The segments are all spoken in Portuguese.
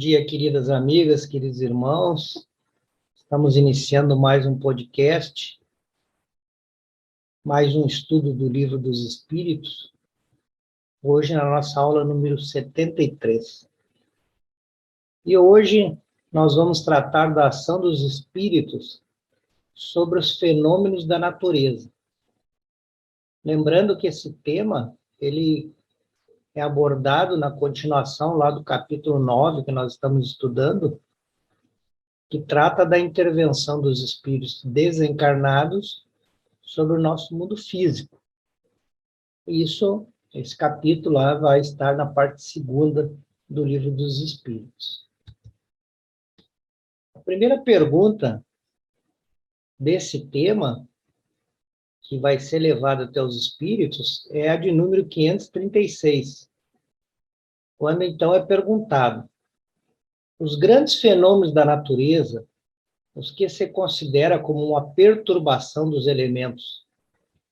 dia, queridas amigas, queridos irmãos. Estamos iniciando mais um podcast, mais um estudo do Livro dos Espíritos. Hoje, na nossa aula número 73. E hoje nós vamos tratar da ação dos espíritos sobre os fenômenos da natureza. Lembrando que esse tema, ele é abordado na continuação lá do capítulo 9, que nós estamos estudando, que trata da intervenção dos espíritos desencarnados sobre o nosso mundo físico. Esse capítulo lá vai estar na parte segunda do Livro dos Espíritos. A primeira pergunta desse tema, que vai ser levada até os espíritos, é a de número 536, quando então é perguntado: os grandes fenômenos da natureza, os que se considera como uma perturbação dos elementos,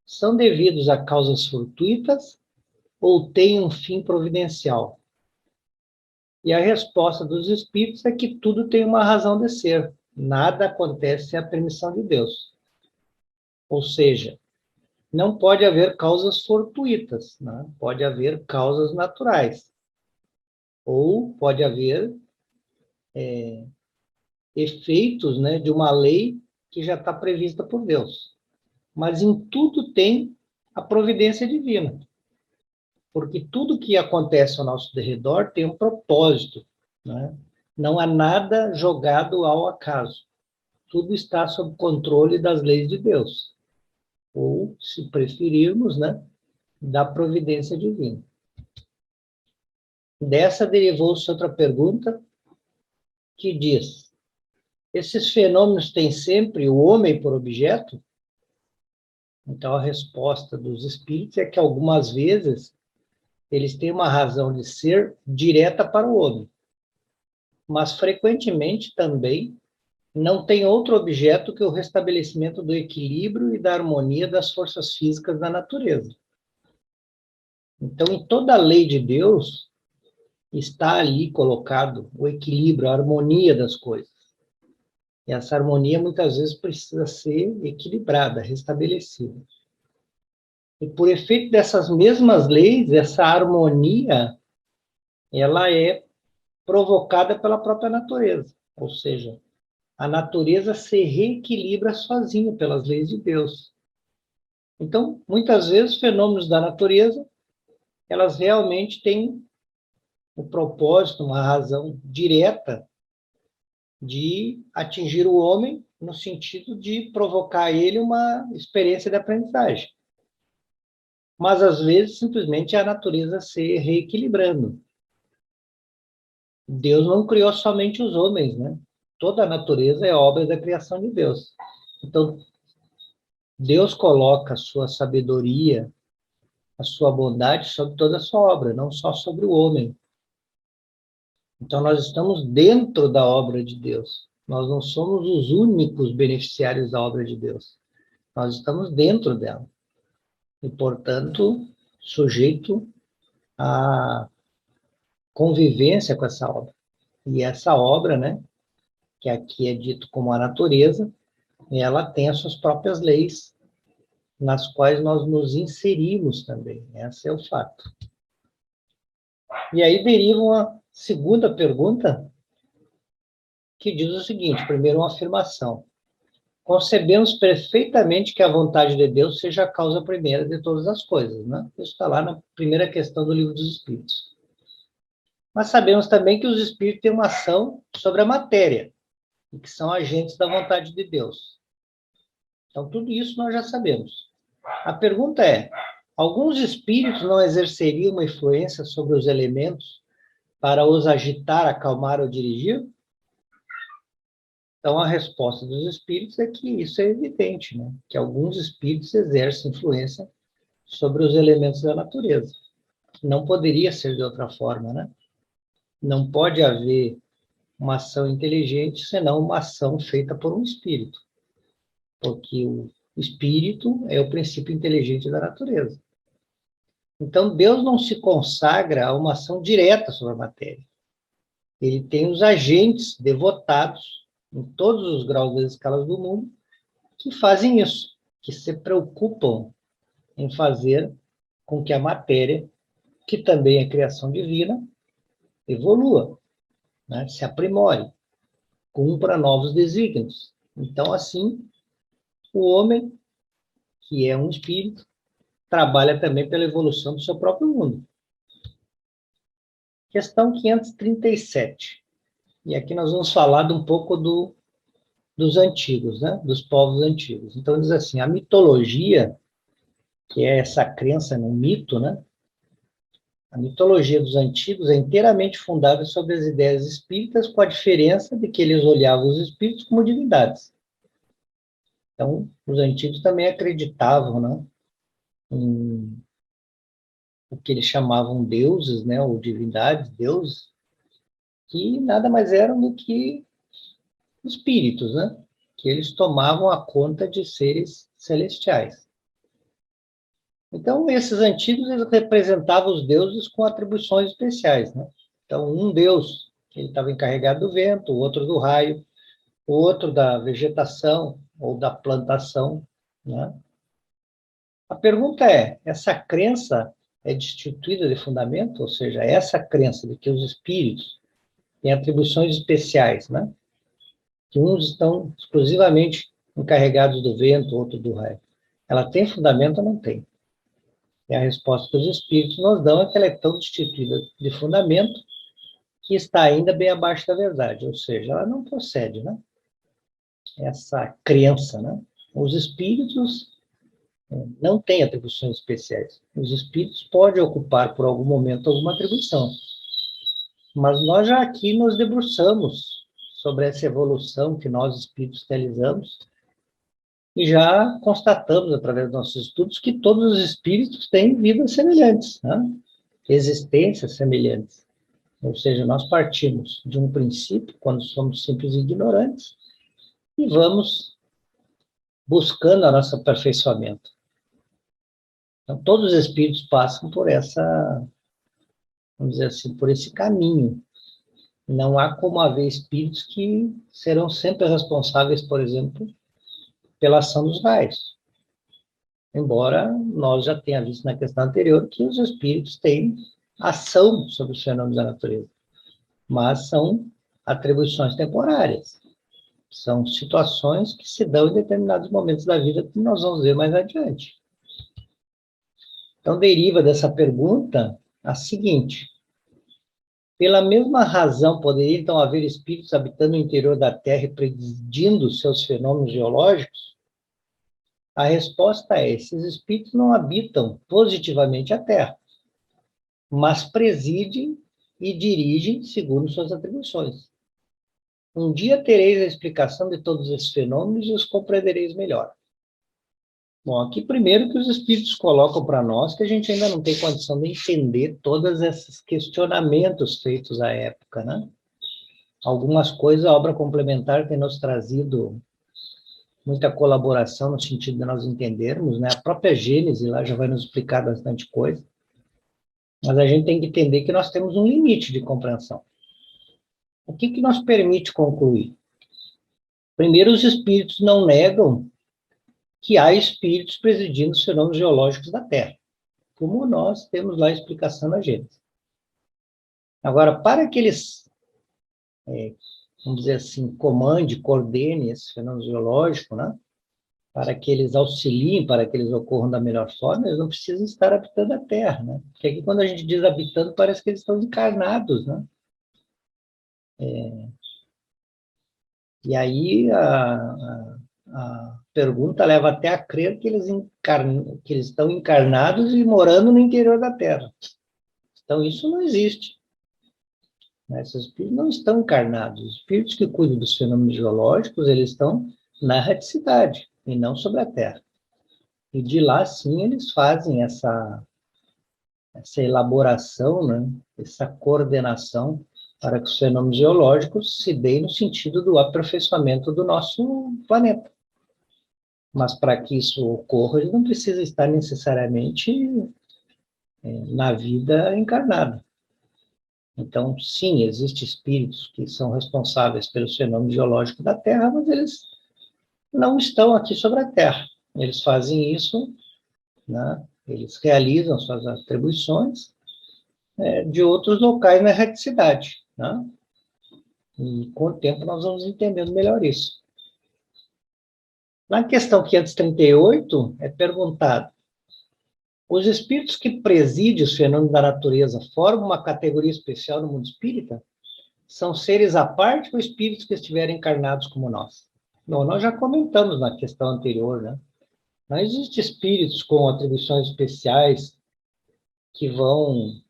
são devidos a causas fortuitas ou têm um fim providencial? E a resposta dos espíritos é que tudo tem uma razão de ser. Nada acontece sem a permissão de Deus. Ou seja, não pode haver causas fortuitas, né? Pode haver causas naturais. Ou pode haver efeitos, né, de uma lei que já está prevista por Deus. Mas em tudo tem a providência divina. Porque tudo que acontece ao nosso redor tem um propósito, né? Não há nada jogado ao acaso. Tudo está sob controle das leis de Deus. Ou, se preferirmos, né, da providência divina. Dessa derivou-se outra pergunta que diz: esses fenômenos têm sempre o homem por objeto? Então, a resposta dos espíritos é que algumas vezes eles têm uma razão de ser direta para o homem, mas frequentemente também não tem outro objeto que o restabelecimento do equilíbrio e da harmonia das forças físicas da natureza. Então, em toda a lei de Deus, está ali colocado o equilíbrio, a harmonia das coisas. E essa harmonia, muitas vezes, precisa ser equilibrada, restabelecida. E por efeito dessas mesmas leis, essa harmonia, ela é provocada pela própria natureza. Ou seja, a natureza se reequilibra sozinha pelas leis de Deus. Então, muitas vezes, fenômenos da natureza, elas realmente têm o propósito, uma razão direta de atingir o homem no sentido de provocar ele uma experiência de aprendizagem. Mas, às vezes, simplesmente é a natureza se reequilibrando. Deus não criou somente os homens, né? Toda a natureza é obra da criação de Deus. Então, Deus coloca a sua sabedoria, a sua bondade sobre toda a sua obra, não só sobre o homem. Então, nós estamos dentro da obra de Deus. Nós não somos os únicos beneficiários da obra de Deus. Nós estamos dentro dela. E, portanto, sujeito à convivência com essa obra. E essa obra, né, que aqui é dito como a natureza, ela tem as suas próprias leis, nas quais nós nos inserimos também. Esse é o fato. E aí deriva uma segunda pergunta, que diz o seguinte: primeiro, uma afirmação. Concebemos perfeitamente que a vontade de Deus seja a causa primeira de todas as coisas, né? Isso está lá na primeira questão do Livro dos Espíritos. Mas sabemos também que os espíritos têm uma ação sobre a matéria, e que são agentes da vontade de Deus. Então, tudo isso nós já sabemos. A pergunta é: alguns espíritos não exerceriam uma influência sobre os elementos para os agitar, acalmar ou dirigir? Então, a resposta dos espíritos é que isso é evidente, né? Que alguns espíritos exercem influência sobre os elementos da natureza. Não poderia ser de outra forma, né? Não pode haver uma ação inteligente senão uma ação feita por um espírito. Porque o espírito é o princípio inteligente da natureza. Então, Deus não se consagra a uma ação direta sobre a matéria. ele tem os agentes devotados em todos os graus das escalas do mundo que fazem isso, que se preocupam em fazer com que a matéria, que também é criação divina, evolua, né? Se aprimore, cumpra novos desígnios. Então, assim, o homem, que é um espírito, trabalha também pela evolução do seu próprio mundo. Questão 537. E aqui nós vamos falar de um pouco dos antigos, né? Dos povos antigos. Então, diz assim, a mitologia, que é essa crença no mito, né? A mitologia dos antigos é inteiramente fundada sobre as ideias espíritas, com a diferença de que eles olhavam os espíritos como divindades. Então, os antigos também acreditavam, né, em o que eles chamavam deuses, né, ou divindades, deuses, que nada mais eram do que espíritos, né, que eles tomavam a conta de seres celestiais. Então, esses antigos, eles representavam os deuses com atribuições especiais, né? Então, um deus, ele estava encarregado do vento, o outro do raio, o outro da vegetação ou da plantação, né? A pergunta é, essa crença é destituída de fundamento? Ou seja, essa crença de que os espíritos têm atribuições especiais, né? Que uns estão exclusivamente encarregados do vento, outro do raio. Ela tem fundamento ou não tem? E a resposta que os espíritos nos dão é que ela é tão destituída de fundamento que está ainda bem abaixo da verdade, ou seja, ela não procede, né? Essa crença, né? Os espíritos não têm atribuições especiais. Os espíritos podem ocupar por algum momento alguma atribuição, mas nós já aqui nos debruçamos sobre essa evolução que nós espíritos realizamos e já constatamos através dos nossos estudos que todos os espíritos têm vidas semelhantes, né? Existências semelhantes. Ou seja, nós partimos de um princípio, quando somos simples ignorantes, e vamos buscando o nosso aperfeiçoamento. Então, todos os espíritos passam por essa, vamos dizer assim, por esse caminho. Não há como haver espíritos que serão sempre responsáveis, por exemplo, pela ação dos raios. Embora nós já tenha visto na questão anterior que os espíritos têm ação sobre os fenômenos da natureza, mas são atribuições temporárias. São situações que se dão em determinados momentos da vida, que nós vamos ver mais adiante. Então, deriva dessa pergunta a seguinte: pela mesma razão, poderia então haver espíritos habitando o interior da Terra e predizindo seus fenômenos geológicos? A resposta é: esses espíritos não habitam positivamente a Terra, mas presidem e dirigem segundo suas atribuições. Um dia tereis a explicação de todos esses fenômenos e os compreendereis melhor. Bom, aqui primeiro que os espíritos colocam para nós que a gente ainda não tem condição de entender todos esses questionamentos feitos à época, né? Algumas coisas a obra complementar tem nos trazido muita colaboração no sentido de nós entendermos, né? A própria Gênese lá já vai nos explicar bastante coisa, mas a gente tem que entender que nós temos um limite de compreensão. O que nos permite concluir? Primeiro, os espíritos não negam que há espíritos presidindo os fenômenos geológicos da Terra, como nós temos lá a explicação na Gênesis. Agora, para que eles, vamos dizer assim, comandem, coordenem esse fenômeno geológico, né? Para que eles auxiliem, para que eles ocorram da melhor forma, eles não precisam estar habitando a Terra, né? Porque aqui, quando a gente diz habitando, parece que eles estão encarnados, né? E aí a pergunta leva até a crer que que eles estão encarnados e morando no interior da Terra. Então, isso não existe. Esses espíritos não estão encarnados. Os espíritos que cuidam dos fenômenos geológicos, eles estão na erraticidade e não sobre a Terra. E de lá, sim, eles fazem essa elaboração, né, essa coordenação para que os fenômenos geológicos se deem no sentido do aperfeiçoamento do nosso planeta. Mas para que isso ocorra, ele não precisa estar necessariamente na vida encarnada. Então, sim, existem espíritos que são responsáveis pelos fenômenos geológicos da Terra, mas eles não estão aqui sobre a Terra. Eles fazem isso, né? Eles realizam suas atribuições de outros locais na erraticidade, né? E com o tempo nós vamos entendendo melhor isso. Na questão 538, é perguntado: os espíritos que presidem os fenômenos da natureza formam uma categoria especial no mundo espírita? São seres à parte ou espíritos que estiverem encarnados como nós? Bom, nós já comentamos na questão anterior, né? Não existem espíritos com atribuições especiais que vão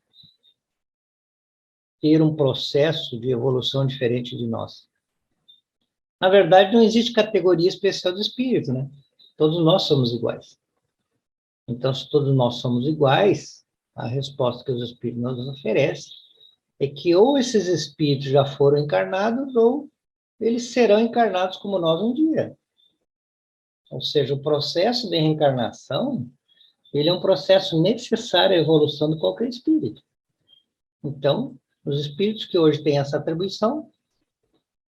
ter um processo de evolução diferente de nós. Na verdade, não existe categoria especial de espírito, né? Todos nós somos iguais. Então, se todos nós somos iguais, a resposta que os espíritos nos oferecem é que ou esses espíritos já foram encarnados ou eles serão encarnados como nós um dia. Ou seja, o processo de reencarnação, ele é um processo necessário à evolução de qualquer espírito. Então, os espíritos que hoje têm essa atribuição,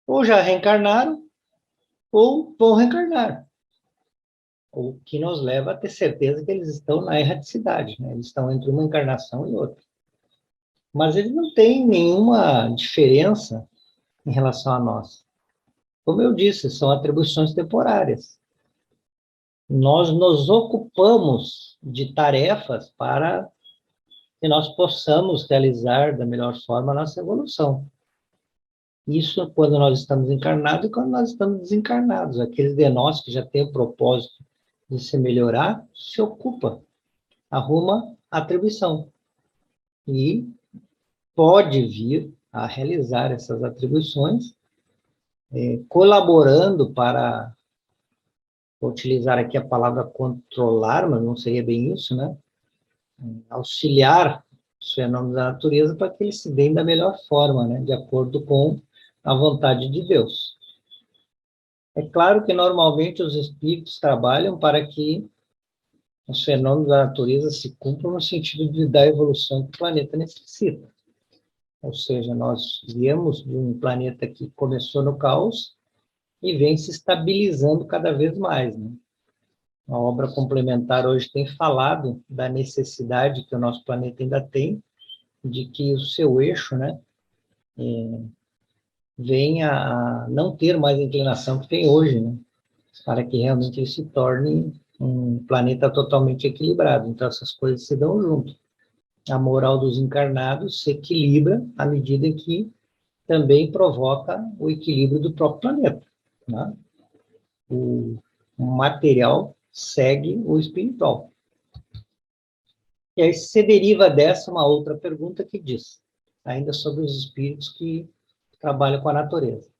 ou já reencarnaram, ou vão reencarnar. O que nos leva a ter certeza que eles estão na erraticidade, né? Eles estão entre uma encarnação e outra. Mas eles não têm nenhuma diferença em relação a nós. Como eu disse, são atribuições temporárias. Nós nos ocupamos de tarefas para que nós possamos realizar da melhor forma a nossa evolução. Isso quando nós estamos encarnados e quando nós estamos desencarnados. Aqueles de nós que já têm o propósito de se melhorar, se ocupa, arruma atribuição. E pode vir a realizar essas atribuições, colaborando para, vou utilizar aqui a palavra controlar, mas não seria bem isso, né? Auxiliar os fenômenos da natureza para que eles se deem da melhor forma, né? De acordo com a vontade de Deus. É claro que normalmente os espíritos trabalham para que os fenômenos da natureza se cumpram no sentido de dar a evolução que o planeta necessita. Ou seja, nós viemos de um planeta que começou no caos e vem se estabilizando cada vez mais, né? A obra complementar hoje tem falado da necessidade que o nosso planeta ainda tem de que o seu eixo, né, venha a não ter mais a inclinação que tem hoje, né, para que realmente ele se torne um planeta totalmente equilibrado. Então, essas coisas se dão junto. A moral dos encarnados se equilibra à medida em que também provoca o equilíbrio do próprio planeta, né? O material segue o espiritual. E aí se deriva dessa uma outra pergunta que diz, ainda sobre os espíritos que trabalham com a natureza.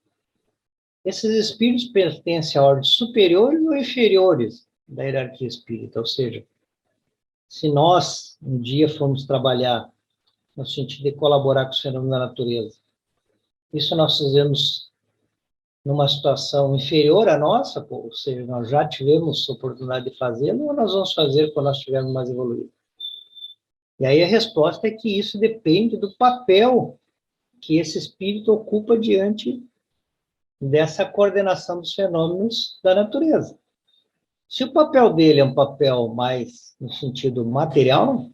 Esses espíritos pertencem a ordens superiores ou inferiores da hierarquia espírita? Ou seja, se nós um dia formos trabalhar no sentido de colaborar com os fenômenos da natureza, isso nós fizemos numa situação inferior à nossa, ou seja, nós já tivemos oportunidade de fazê-lo, ou nós vamos fazer quando nós estivermos mais evoluídos? E aí a resposta é que isso depende do papel que esse espírito ocupa diante dessa coordenação dos fenômenos da natureza. Se o papel dele é um papel mais no sentido material,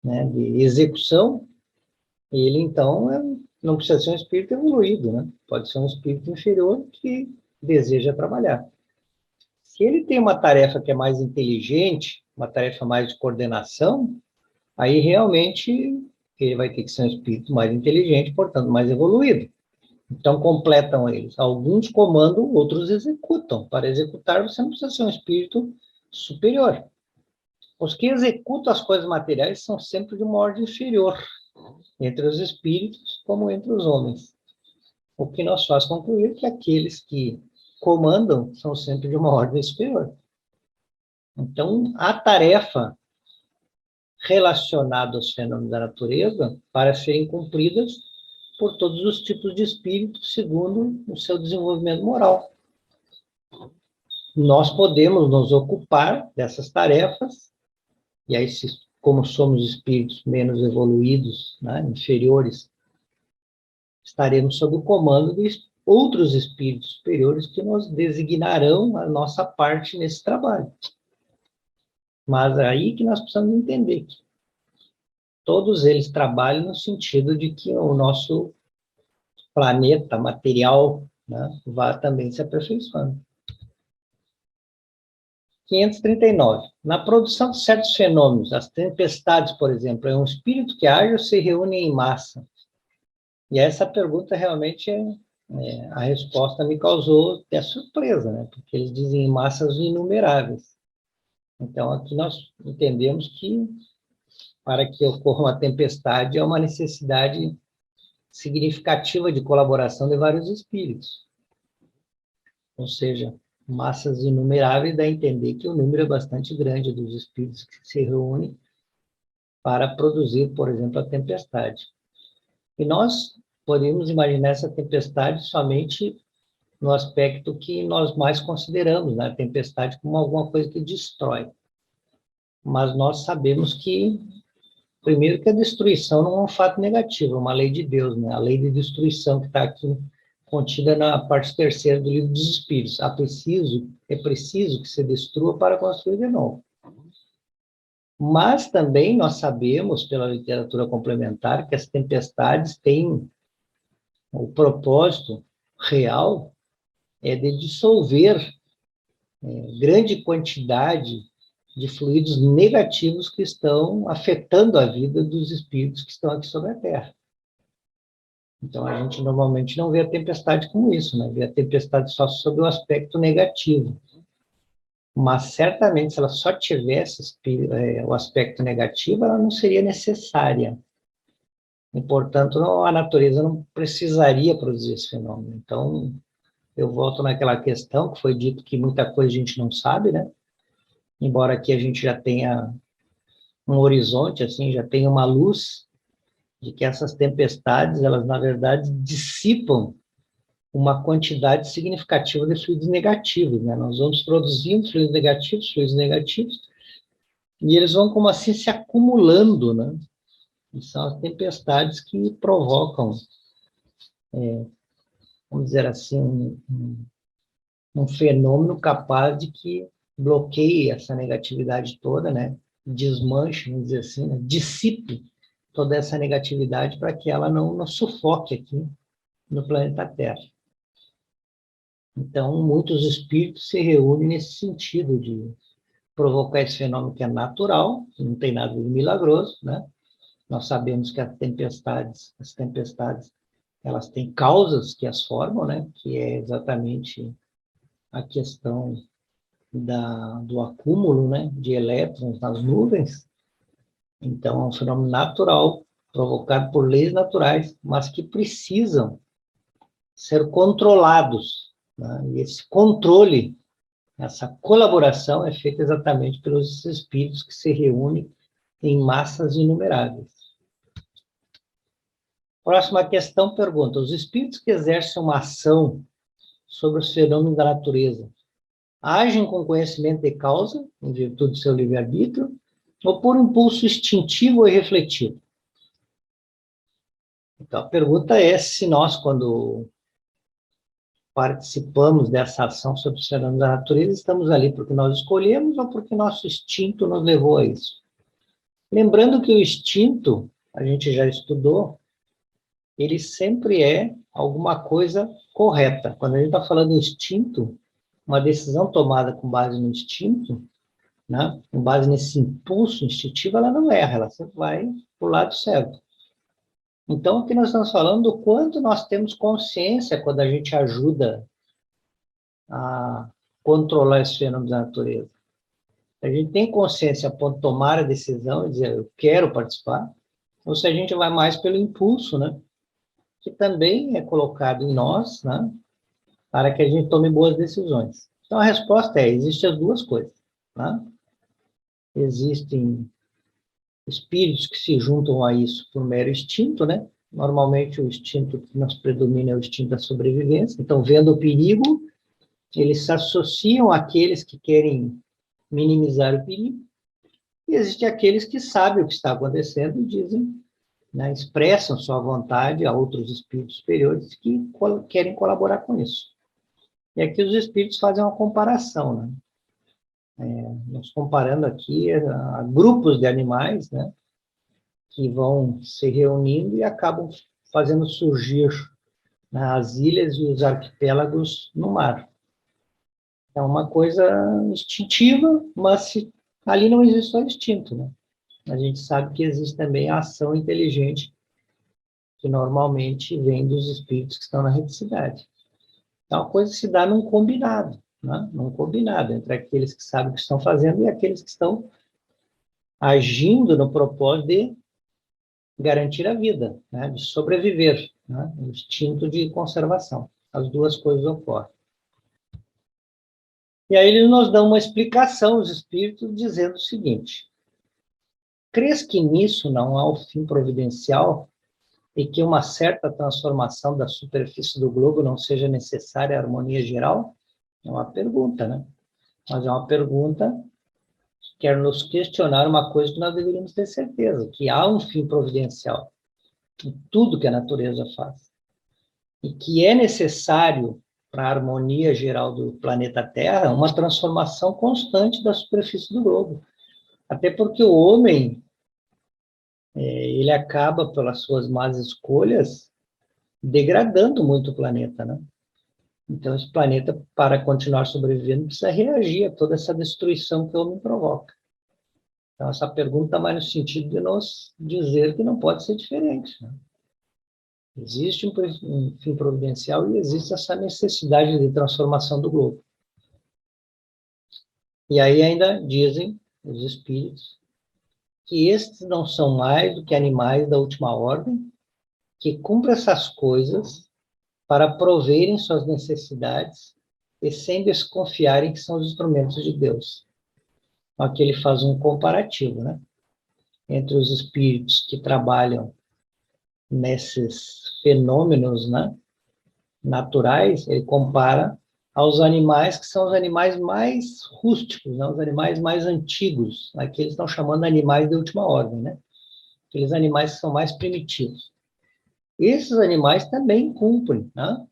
né, de execução, ele então não precisa ser um espírito evoluído, né? Pode ser um espírito inferior que deseja trabalhar. Se ele tem uma tarefa que é mais inteligente, uma tarefa mais de coordenação, aí realmente ele vai ter que ser um espírito mais inteligente, portanto mais evoluído. Então completam eles. Alguns comandam, outros executam. Para executar, você não precisa ser um espírito superior. Os que executam as coisas materiais são sempre de uma ordem inferior, entre os espíritos como entre os homens. O que nos faz concluir que aqueles que comandam são sempre de uma ordem superior. Então, a tarefa relacionada aos fenômenos da natureza, para serem cumpridas por todos os tipos de espíritos, segundo o seu desenvolvimento moral. Nós podemos nos ocupar dessas tarefas, e aí, como somos espíritos menos evoluídos, né, inferiores estaremos sob o comando de outros espíritos superiores que nos designarão a nossa parte nesse trabalho. Mas é aí que nós precisamos entender que todos eles trabalham no sentido de que o nosso planeta material, né, vá também se aperfeiçoando. 539. Na produção de certos fenômenos, as tempestades, por exemplo, é um espírito que age ou se reúne em massa? E essa pergunta realmente a resposta me causou até surpresa, né? Porque eles dizem em massas inumeráveis. Então, aqui nós entendemos que para que ocorra uma tempestade é uma necessidade significativa de colaboração de vários espíritos. Ou seja, massas inumeráveis dá a entender que o número é bastante grande dos espíritos que se reúnem para produzir, por exemplo, a tempestade. E nós podemos imaginar essa tempestade somente no aspecto que nós mais consideramos, né? A tempestade como alguma coisa que destrói. Mas nós sabemos que, primeiro, que a destruição não é um fato negativo, é uma lei de Deus, né? A lei de destruição que está aqui contida na parte terceira do livro dos Espíritos. É preciso que se destrua para construir de novo. Mas também nós sabemos, pela literatura complementar, que as tempestades têm o propósito real de dissolver grande quantidade de fluidos negativos que estão afetando a vida dos espíritos que estão aqui sobre a Terra. Então, a gente normalmente não vê a tempestade como isso, né? Vê a tempestade só sob o aspecto negativo. Mas, certamente, se ela só tivesse o aspecto negativo, ela não seria necessária. E, portanto, a natureza não precisaria produzir esse fenômeno. Então, eu volto naquela questão que foi dito que muita coisa a gente não sabe, né? Embora aqui a gente já tenha um horizonte, assim, já tenha uma luz de que essas tempestades, elas, na verdade, dissipam uma quantidade significativa de fluidos negativos, né? Nós vamos produzindo fluidos negativos, e eles vão, como assim, se acumulando, né? E são as tempestades que provocam, vamos dizer assim, um fenômeno capaz de que bloqueie essa negatividade toda, né? Desmanche, vamos dizer assim, né? Dissipe toda essa negatividade para que ela não nos sufoque aqui no planeta Terra. Então, muitos espíritos se reúnem nesse sentido de provocar esse fenômeno que é natural, não tem nada de milagroso, né? Nós sabemos que as tempestades, elas têm causas que as formam, né? Que é exatamente a questão do acúmulo, né? De elétrons nas nuvens. Então, é um fenômeno natural, provocado por leis naturais, mas que precisam ser controlados, né? E esse controle, essa colaboração é feita exatamente pelos espíritos que se reúnem em massas inumeráveis. Próxima questão pergunta: os espíritos que exercem uma ação sobre os fenômenos da natureza agem com conhecimento de causa, em virtude do seu livre-arbítrio, ou por impulso instintivo e refletido? Então, a pergunta é se nós, quando participamos dessa ação sobre os fenômenos da natureza, estamos ali porque nós escolhemos ou porque nosso instinto nos levou a isso. Lembrando que o instinto, a gente já estudou, ele sempre é alguma coisa correta. Quando a gente está falando de instinto, uma decisão tomada com base no instinto, né, com base nesse impulso instintivo, ela não erra, ela sempre vai para o lado certo. Então, aqui nós estamos falando do quanto nós temos consciência quando a gente ajuda a controlar esse fenômeno da natureza. A gente tem consciência a ponto de tomar a decisão e dizer, eu quero participar, ou se a gente vai mais pelo impulso, né? Que também é colocado em nós, né? Para que a gente tome boas decisões. Então, a resposta é, existem as duas coisas, né? Existem espíritos que se juntam a isso por mero instinto, né? Normalmente, o instinto que nos predomina é o instinto da sobrevivência. Então, vendo o perigo, eles se associam àqueles que querem minimizar o perigo, e existem aqueles que sabem o que está acontecendo e dizem, né, expressam sua vontade a outros espíritos superiores que querem colaborar com isso. E aqui os espíritos fazem uma comparação, né? Nós comparando aqui a grupos de animais, né, que vão se reunindo e acabam fazendo surgir, né, as ilhas e os arquipélagos no mar. É uma coisa instintiva, mas ali não existe só instinto, né? A gente sabe que existe também a ação inteligente, que normalmente vem dos espíritos que estão na reticidade. Então, a coisa se dá num combinado, né? Num combinado entre aqueles que sabem o que estão fazendo e aqueles que estão agindo no propósito de garantir a vida, né? De sobreviver, né? O instinto de conservação. As duas coisas ocorrem. E aí eles nos dão uma explicação, os espíritos, dizendo o seguinte: crês que nisso não há o fim providencial e que uma certa transformação da superfície do globo não seja necessária à harmonia geral? É uma pergunta, né? Mas é uma pergunta que quer nos questionar uma coisa que nós deveríamos ter certeza, que há um fim providencial em tudo que a natureza faz. E que é necessário, para a harmonia geral do planeta Terra, uma transformação constante da superfície do globo. Até porque o homem, ele acaba, pelas suas más escolhas, degradando muito o planeta, né? Então, esse planeta, para continuar sobrevivendo, precisa reagir a toda essa destruição que o homem provoca. Então, essa pergunta vai no sentido de nos dizer que não pode ser diferente, né? Existe um fim providencial e existe essa necessidade de transformação do globo. E aí ainda dizem os espíritos que estes não são mais do que animais da última ordem, que cumprem essas coisas para proverem suas necessidades e sem desconfiarem que são os instrumentos de Deus. Aqui ele faz um comparativo, né, entre os espíritos que trabalham nesses fenômenos, né, naturais. Ele compara aos animais que são os animais mais rústicos, né, os animais mais antigos. Aqui eles estão chamando de animais de última ordem, né, aqueles animais que são mais primitivos. Esses animais também cumprem, né,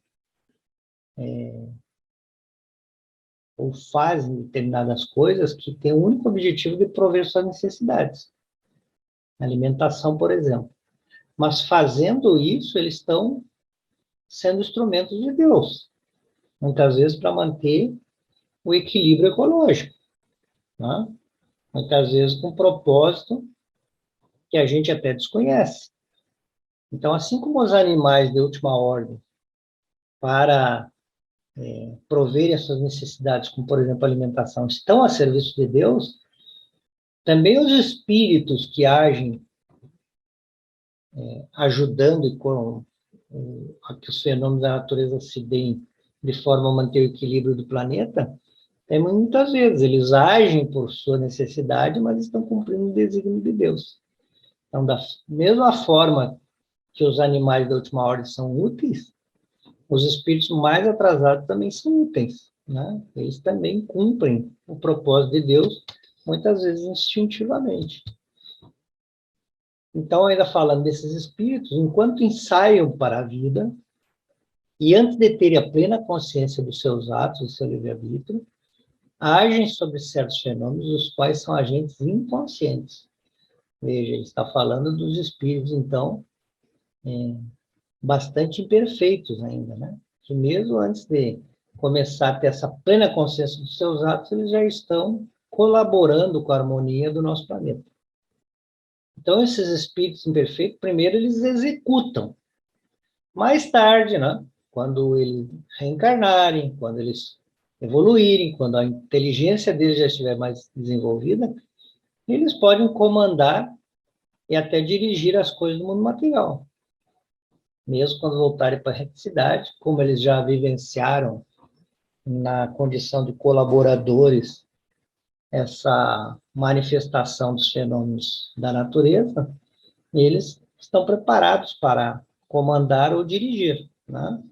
ou fazem determinadas coisas que têm o único objetivo de prover suas necessidades. Alimentação, por exemplo. Mas fazendo isso, eles estão sendo instrumentos de Deus, muitas vezes para manter o equilíbrio ecológico, né? Muitas vezes com um propósito que a gente até desconhece. Então, assim como os animais de última ordem, para proverem as suas necessidades, como, por exemplo, a alimentação, estão a serviço de Deus, também os espíritos que agem ajudando e com a que os fenômenos da natureza se deem de forma a manter o equilíbrio do planeta, muitas vezes eles agem por sua necessidade, mas estão cumprindo o desígnio de Deus. Então, da mesma forma que os animais da última ordem são úteis, os espíritos mais atrasados também são úteis, né? Eles também cumprem o propósito de Deus, muitas vezes instintivamente. Então, ainda falando desses espíritos, enquanto ensaiam para a vida, e antes de terem a plena consciência dos seus atos, do seu livre-arbítrio, agem sobre certos fenômenos, os quais são agentes inconscientes. Veja, ele está falando dos espíritos, então, bastante imperfeitos ainda, né? Que mesmo antes de começar a ter essa plena consciência dos seus atos, eles já estão colaborando com a harmonia do nosso planeta. Então, esses espíritos imperfeitos, primeiro eles executam. Mais tarde, né, quando eles reencarnarem, quando eles evoluírem, quando a inteligência deles já estiver mais desenvolvida, eles podem comandar e até dirigir as coisas do mundo material. Mesmo quando voltarem para a reticidade, como eles já vivenciaram na condição de colaboradores essa manifestação dos fenômenos da natureza, eles estão preparados para comandar ou dirigir, né?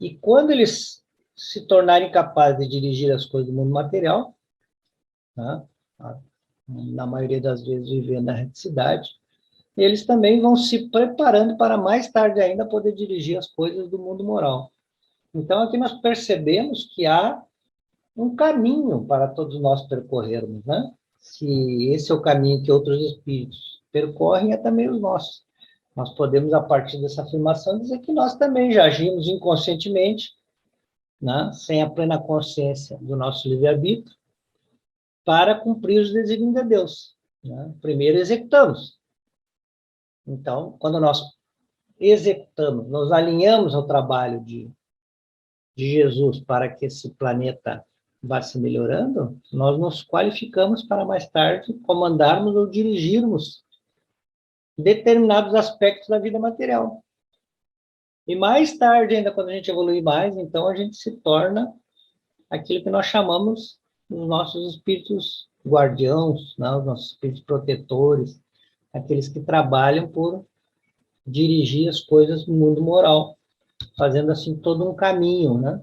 E quando eles se tornarem capazes de dirigir as coisas do mundo material, né, na maioria das vezes vivendo na reticidade, eles também vão se preparando para mais tarde ainda poder dirigir as coisas do mundo moral. Então, aqui nós percebemos que há um caminho para todos nós percorrermos, né? Se esse é o caminho que outros espíritos percorrem, é também o nosso. Nós podemos, a partir dessa afirmação, dizer que nós também já agimos inconscientemente, né? Sem a plena consciência do nosso livre-arbítrio, para cumprir os desígnios de Deus, né? Primeiro executamos. Então, quando nós executamos, nos alinhamos ao trabalho de Jesus para que esse planeta vá se melhorando, nós nos qualificamos para mais tarde comandarmos ou dirigirmos determinados aspectos da vida material. E mais tarde, ainda quando a gente evolui mais, então a gente se torna aquilo que nós chamamos os nossos espíritos guardiãos, né? Os nossos espíritos protetores, aqueles que trabalham por dirigir as coisas no mundo moral, fazendo assim todo um caminho, né?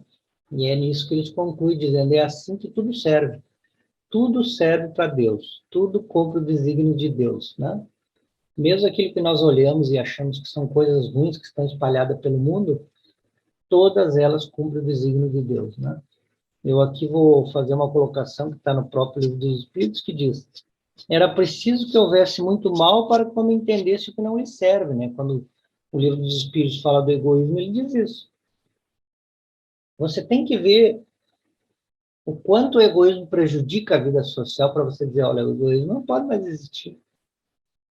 E é nisso que eles concluem, dizendo, é assim que tudo serve. Tudo serve para Deus, tudo cumpre o desígnio de Deus, né? Mesmo aquilo que nós olhamos e achamos que são coisas ruins que estão espalhadas pelo mundo, todas elas cumprem o desígnio de Deus, né? Eu aqui vou fazer uma colocação que está no próprio Livro dos Espíritos, que diz: era preciso que houvesse muito mal para que o homem entendesse o que não lhe serve, né? Quando o Livro dos Espíritos fala do egoísmo, ele diz isso. Você tem que ver o quanto o egoísmo prejudica a vida social para você dizer, olha, o egoísmo não pode mais existir,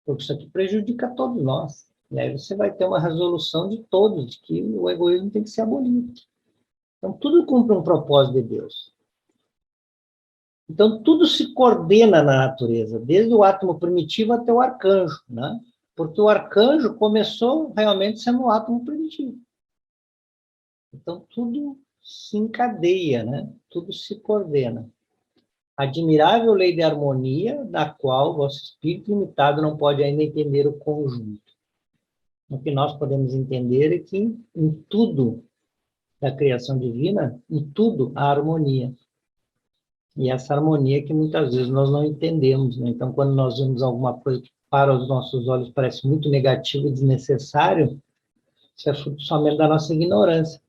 porque isso aqui prejudica todos nós. E aí você vai ter uma resolução de todos, de que o egoísmo tem que ser abolido. Então, tudo cumpre um propósito de Deus. Então, tudo se coordena na natureza, desde o átomo primitivo até o arcanjo, né? Porque o arcanjo começou realmente sendo um átomo primitivo. Então, tudo se encadeia, né? Tudo se coordena. Admirável lei de harmonia, da qual o vosso espírito limitado não pode ainda entender o conjunto. O que nós podemos entender é que em tudo da criação divina, em tudo há harmonia. E essa harmonia que muitas vezes nós não entendemos, né? Então, quando nós vemos alguma coisa que para os nossos olhos parece muito negativo e desnecessário, isso é fruto somente da nossa ignorância,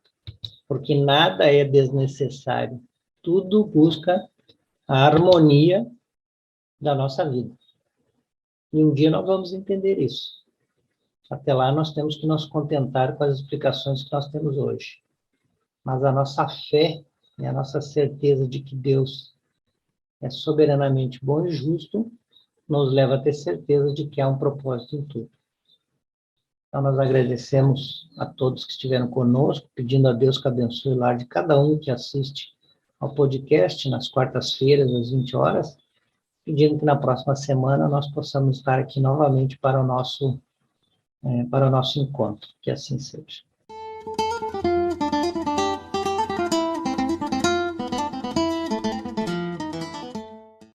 porque nada é desnecessário. Tudo busca a harmonia da nossa vida. E um dia nós vamos entender isso. Até lá nós temos que nos contentar com as explicações que nós temos hoje. Mas a nossa fé e a nossa certeza de que Deus é soberanamente bom e justo nos leva a ter certeza de que há um propósito em tudo. Então nós agradecemos a todos que estiveram conosco, pedindo a Deus que abençoe o lar de cada um que assiste ao podcast nas quartas-feiras, às 20 horas, pedindo que na próxima semana nós possamos estar aqui novamente para o nosso encontro. Que assim seja.